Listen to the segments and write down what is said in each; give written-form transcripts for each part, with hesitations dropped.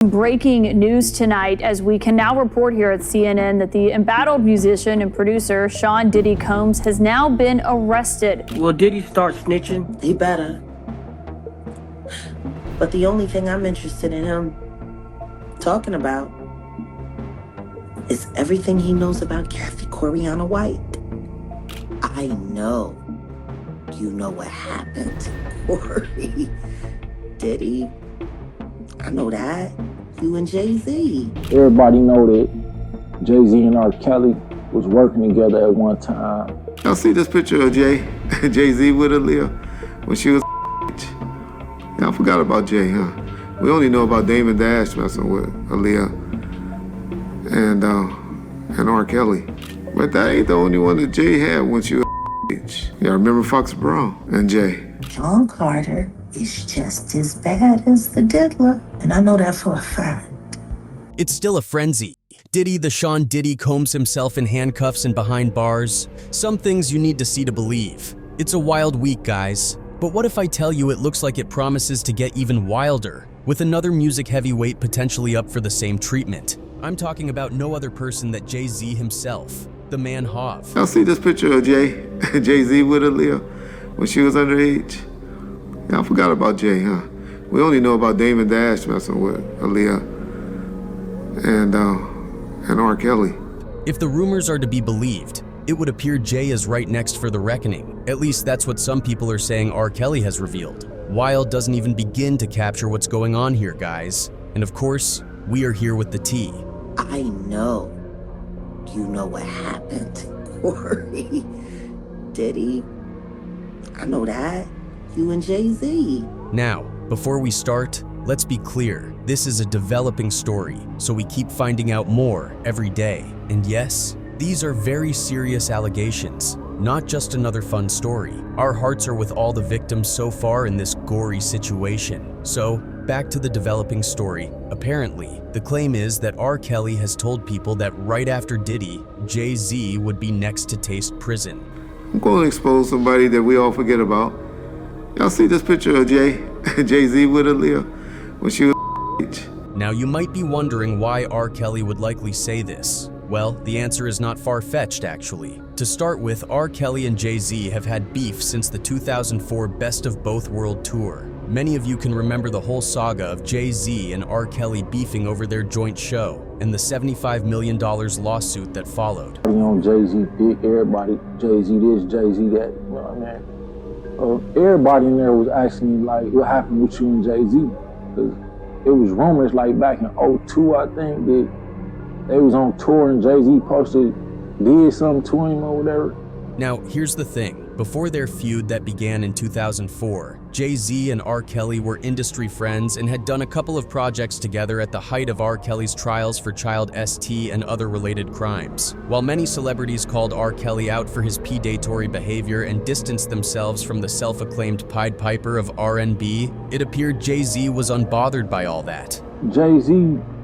Breaking news tonight as we can now report here at CNN that the embattled musician and producer Sean Diddy Combs has now been arrested. Will Diddy start snitching? He better. But the only thing I'm interested in him talking about is everything he knows about Kathy Coriana White. I know you know what happened to Corey. Diddy, I know that. You and Jay-Z. Everybody know that Jay-Z and R. Kelly was working together at one time. Y'all see this picture of Jay-Z with Aaliyah when she was Y'all forgot about Jay, huh? We only know about Damon Dash messing with Aaliyah and R. Kelly. But that ain't the only one that Jay had when she was Y'all remember Fox Brown and Jay? John Carter is just as bad as the diddler, and I know that for a fact. It's still a frenzy. Diddy, the Sean Diddy, combs himself in handcuffs and behind bars. Some things you need to see to believe. It's a wild week, guys. But what if I tell you it looks like it promises to get even wilder, with another music heavyweight potentially up for the same treatment? I'm talking about no other person than Jay-Z himself, the man Hov. Y'all see this picture of Jay-Z with Aaliyah when she was underage? Y'all forgot about Jay, huh? We only know about Damon Dash messing with Aaliyah and R. Kelly. If the rumors are to be believed, it would appear Jay is right next for the reckoning. At least that's what some people are saying R. Kelly has revealed. Wild doesn't even begin to capture what's going on here, guys. And of course, we are here with the tea. I know you know what happened to Corey. Diddy, I know that. You and Jay-Z. Now, before we start, let's be clear. This is a developing story, so we keep finding out more every day. And yes, these are very serious allegations, not just another fun story. Our hearts are with all the victims so far in this gory situation. So, back to the developing story. Apparently, the claim is that R. Kelly has told people that right after Diddy, Jay-Z would be next to taste prison. I'm going to expose somebody that we all forget about. Y'all see this picture of Jay-Z with Aaliyah when she was Now you might be wondering why R. Kelly would likely say this. Well, the answer is not far-fetched, actually. To start with, R. Kelly and Jay-Z have had beef since the 2004 Best of Both World Tour. Many of you can remember the whole saga of Jay-Z and R. Kelly beefing over their joint show and the $75 million lawsuit that followed. You know, Jay-Z dick, everybody, Jay-Z this, Jay-Z that, you know what I mean? Everybody in there was asking me, like, what happened with you and Jay-Z? Because it was rumors, like, back in '02, I think, that they was on tour and Jay-Z did something to him or whatever. Now, here's the thing. Before their feud that began in 2004, Jay-Z and R. Kelly were industry friends and had done a couple of projects together at the height of R. Kelly's trials for child ST and other related crimes. While many celebrities called R. Kelly out for his predatory behavior and distanced themselves from the self-acclaimed Pied Piper of R&B, it appeared Jay-Z was unbothered by all that. Jay-Z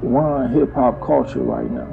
run hip-hop culture right now.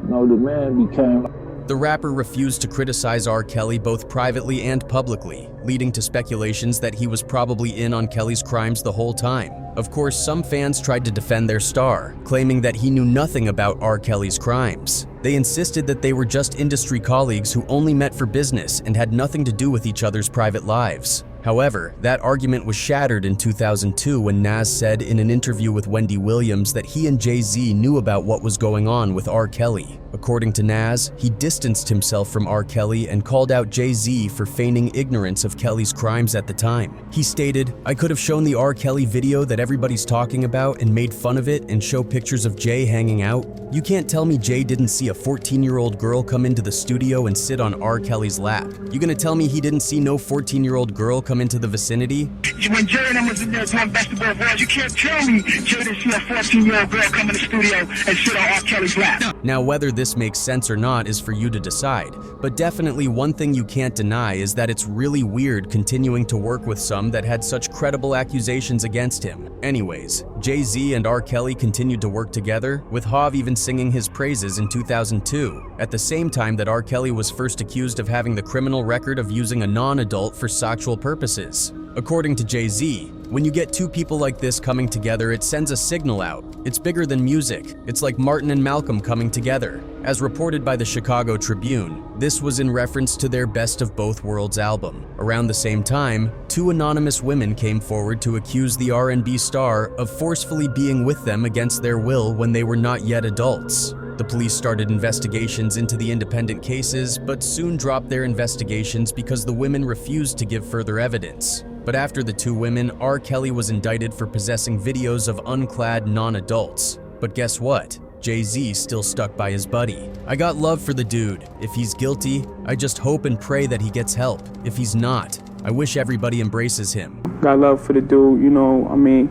You know, the man became... The rapper refused to criticize R. Kelly both privately and publicly, leading to speculations that he was probably in on Kelly's crimes the whole time. Of course, some fans tried to defend their star, claiming that he knew nothing about R. Kelly's crimes. They insisted that they were just industry colleagues who only met for business and had nothing to do with each other's private lives. However, that argument was shattered in 2002 when Nas said in an interview with Wendy Williams that he and Jay-Z knew about what was going on with R. Kelly. According to Nas, he distanced himself from R. Kelly and called out Jay-Z for feigning ignorance of Kelly's crimes at the time. He stated, "I could have shown the R. Kelly video that everybody's talking about and made fun of it and show pictures of Jay hanging out. You can't tell me Jay didn't see a 14-year-old girl come into the studio and sit on R. Kelly's lap. You gonna tell me he didn't see no 14-year-old girl come into the vicinity?" When Jay and them was in there doing basketball balls, you can't tell me Jay didn't see a 14-year-old girl come in the studio and sit on R. Kelly's lap. Now, whether this makes sense or not is for you to decide, but definitely one thing you can't deny is that it's really weird continuing to work with some that had such credible accusations against him. Anyways, Jay-Z and R. Kelly continued to work together, with Hov even singing his praises in 2002, at the same time that R. Kelly was first accused of having the criminal record of using a non-adult for sexual purposes. purposes. According to Jay-Z, when you get two people like this coming together, it sends a signal out. It's bigger than music. It's like Martin and Malcolm coming together. As reported by the Chicago Tribune, this was in reference to their Best of Both Worlds album. Around the same time, two anonymous women came forward to accuse the R&B star of forcefully being with them against their will when they were not yet adults. The police started investigations into the independent cases, but soon dropped their investigations because the women refused to give further evidence. But after the two women, R. Kelly was indicted for possessing videos of unclad non-adults. But guess what? Jay-Z still stuck by his buddy. I got love for the dude. If he's guilty, I just hope and pray that he gets help. If he's not, I wish everybody embraces him. Got love for the dude, you know, I mean,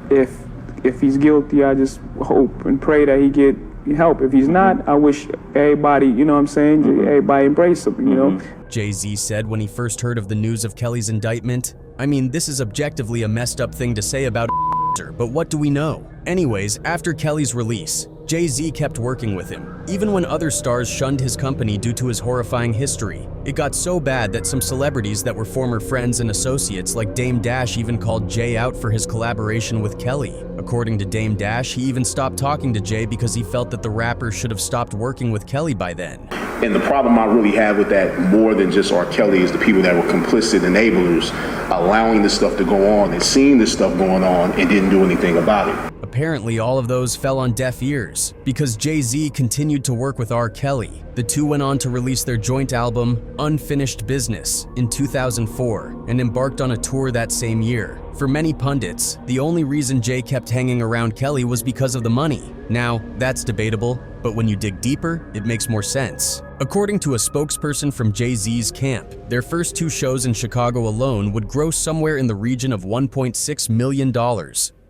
if he's guilty, I just hope and pray that he get help. If he's not, I wish everybody, you know what I'm saying, everybody embrace him, you know. Jay-Z said when he first heard of the news of Kelly's indictment, I mean, this is objectively a messed up thing to say about a but what do we know? Anyways, after Kelly's release, Jay-Z kept working with him, even when other stars shunned his company due to his horrifying history. It got so bad that some celebrities that were former friends and associates like Dame Dash even called Jay out for his collaboration with Kelly. According to Dame Dash, he even stopped talking to Jay because he felt that the rapper should have stopped working with Kelly by then. And the problem I really have with that, more than just R. Kelly, is the people that were complicit enablers, allowing this stuff to go on and seeing this stuff going on and didn't do anything about it. Apparently, all of those fell on deaf ears, because Jay-Z continued to work with R. Kelly. The two went on to release their joint album, Unfinished Business, in 2004, and embarked on a tour that same year. For many pundits, the only reason Jay kept hanging around Kelly was because of the money. Now, that's debatable, but when you dig deeper, it makes more sense. According to a spokesperson from Jay-Z's camp, their first two shows in Chicago alone would gross somewhere in the region of $1.6 million.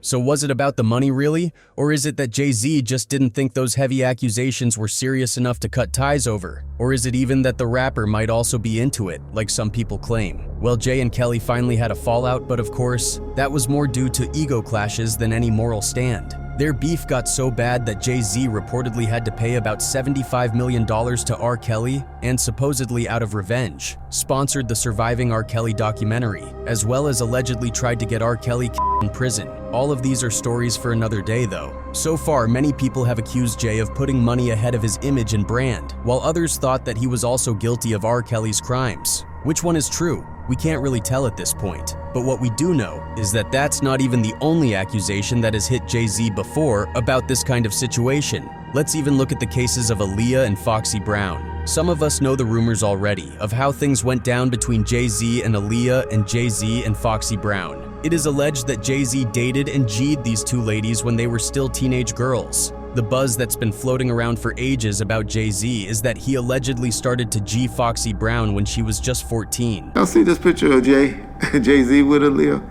So was it about the money really? Or is it that Jay-Z just didn't think those heavy accusations were serious enough to cut ties over? Or is it even that the rapper might also be into it, like some people claim? Well, Jay and Kelly finally had a fallout, but of course, that was more due to ego clashes than any moral stand. Their beef got so bad that Jay-Z reportedly had to pay about $75 million to R. Kelly, and supposedly out of revenge, sponsored the Surviving R. Kelly documentary, as well as allegedly tried to get R. Kelly in prison. All of these are stories for another day though. So far, many people have accused Jay of putting money ahead of his image and brand, while others thought that he was also guilty of R. Kelly's crimes. Which one is true? We can't really tell at this point. But what we do know is that that's not even the only accusation that has hit Jay-Z before about this kind of situation. Let's even look at the cases of Aaliyah and Foxy Brown. Some of us know the rumors already of how things went down between Jay-Z and Aaliyah and Jay-Z and Foxy Brown. It is alleged that Jay-Z dated and G'd these two ladies when they were still teenage girls. The buzz that's been floating around for ages about Jay-Z is that he allegedly started to G Foxy Brown when she was just 14. Y'all see this picture of Jay-Z with Aaliyah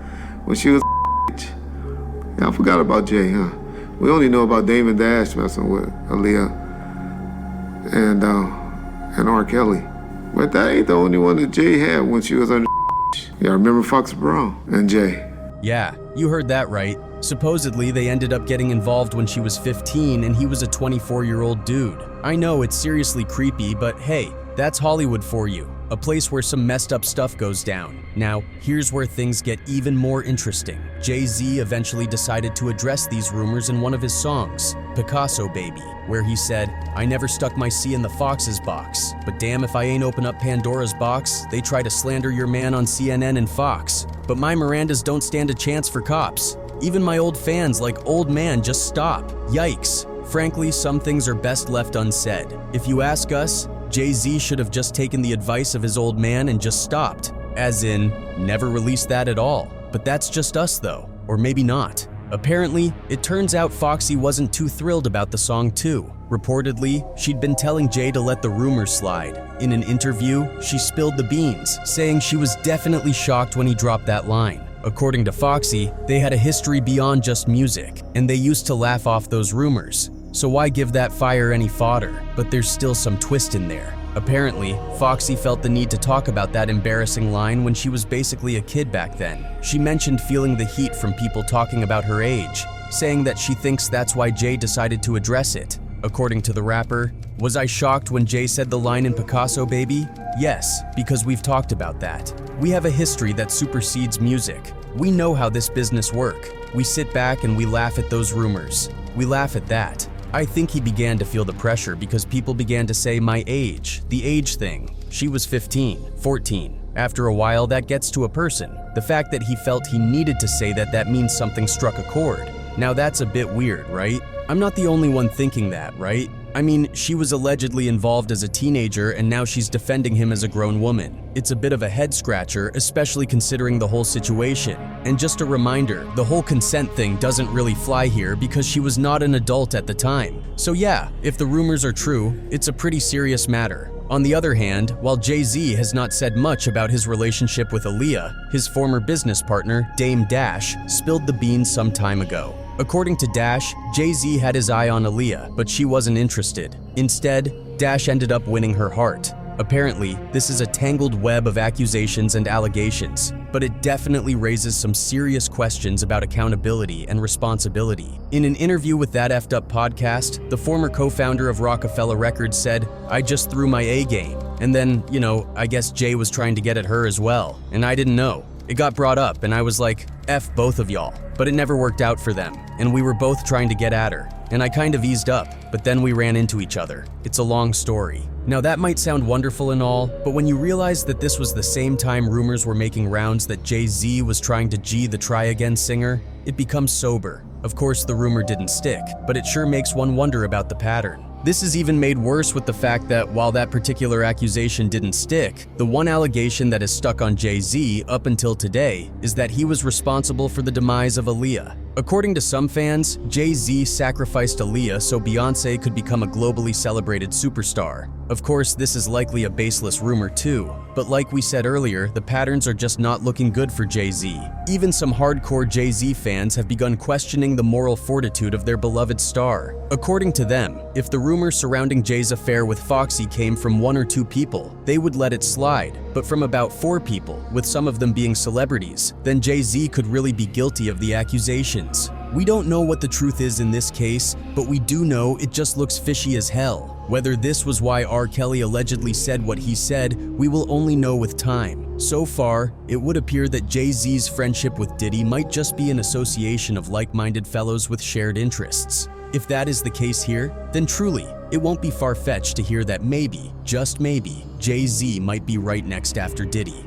when she was Y'all forgot about Jay, huh? We only know about Damon Dash messing with Aaliyah and R. Kelly. But that ain't the only one that Jay had when she was under Y'all remember Foxy Brown and Jay? Yeah, you heard that right. Supposedly, they ended up getting involved when she was 15 and he was a 24-year-old dude. I know it's seriously creepy, but hey, that's Hollywood for you. A place where some messed up stuff goes down. Now, here's where things get even more interesting. Jay-Z eventually decided to address these rumors in one of his songs, Picasso Baby, where he said, "I never stuck my C in the Fox's box, but damn if I ain't open up Pandora's box, they try to slander your man on CNN and Fox. But my Mirandas don't stand a chance for cops. Even my old fans like Old Man just stop. Yikes. Frankly, some things are best left unsaid. If you ask us, Jay-Z should have just taken the advice of his old man and just stopped. As in, never released that at all. But that's just us though, or maybe not." Apparently, it turns out Foxy wasn't too thrilled about the song too. Reportedly, she'd been telling Jay to let the rumors slide. In an interview, she spilled the beans, saying she was definitely shocked when he dropped that line. According to Foxy, they had a history beyond just music, and they used to laugh off those rumors. So why give that fire any fodder? But there's still some twist in there. Apparently, Foxy felt the need to talk about that embarrassing line when she was basically a kid back then. She mentioned feeling the heat from people talking about her age, saying that she thinks that's why Jay decided to address it. According to the rapper, was I shocked when Jay said the line in Picasso Baby? Yes, because we've talked about that. We have a history that supersedes music. We know how this business works. We sit back and we laugh at those rumors. We laugh at that. I think he began to feel the pressure because people began to say my age, the age thing. She was 15, 14. After a while, that gets to a person. The fact that he felt he needed to say that means something struck a chord. Now that's a bit weird, right? I'm not the only one thinking that, right? I mean, she was allegedly involved as a teenager and now she's defending him as a grown woman. It's a bit of a head scratcher, especially considering the whole situation. And just a reminder, the whole consent thing doesn't really fly here because she was not an adult at the time. So yeah, if the rumors are true, it's a pretty serious matter. On the other hand, while Jay-Z has not said much about his relationship with Aaliyah, his former business partner, Dame Dash, spilled the beans some time ago. According to Dash, Jay-Z had his eye on Aaliyah, but she wasn't interested. Instead, Dash ended up winning her heart. Apparently, this is a tangled web of accusations and allegations, but it definitely raises some serious questions about accountability and responsibility. In an interview with That Effed Up podcast, the former co-founder of Rockefeller Records said, "I just threw my A game. And then, I guess Jay was trying to get at her as well, and I didn't know. It got brought up and I was like, F both of y'all. But it never worked out for them, and we were both trying to get at her. And I kind of eased up, but then we ran into each other. It's a long story." Now that might sound wonderful and all, but when you realize that this was the same time rumors were making rounds that Jay-Z was trying to G the Try Again singer, it becomes sober. Of course, the rumor didn't stick, but it sure makes one wonder about the pattern. This is even made worse with the fact that while that particular accusation didn't stick, the one allegation that is stuck on Jay-Z up until today is that he was responsible for the demise of Aaliyah. According to some fans, Jay-Z sacrificed Aaliyah so Beyoncé could become a globally celebrated superstar. Of course, this is likely a baseless rumor too, but like we said earlier, the patterns are just not looking good for Jay-Z. Even some hardcore Jay-Z fans have begun questioning the moral fortitude of their beloved star. According to them, if the rumors surrounding Jay's affair with Foxy came from 1 or 2 people, they would let it slide, but from about 4 people, with some of them being celebrities, then Jay-Z could really be guilty of the accusations. We don't know what the truth is in this case, but we do know it just looks fishy as hell. Whether this was why R. Kelly allegedly said what he said, we will only know with time. So far, it would appear that Jay-Z's friendship with Diddy might just be an association of like-minded fellows with shared interests. If that is the case here, then truly, it won't be far-fetched to hear that maybe, just maybe, Jay-Z might be right next after Diddy.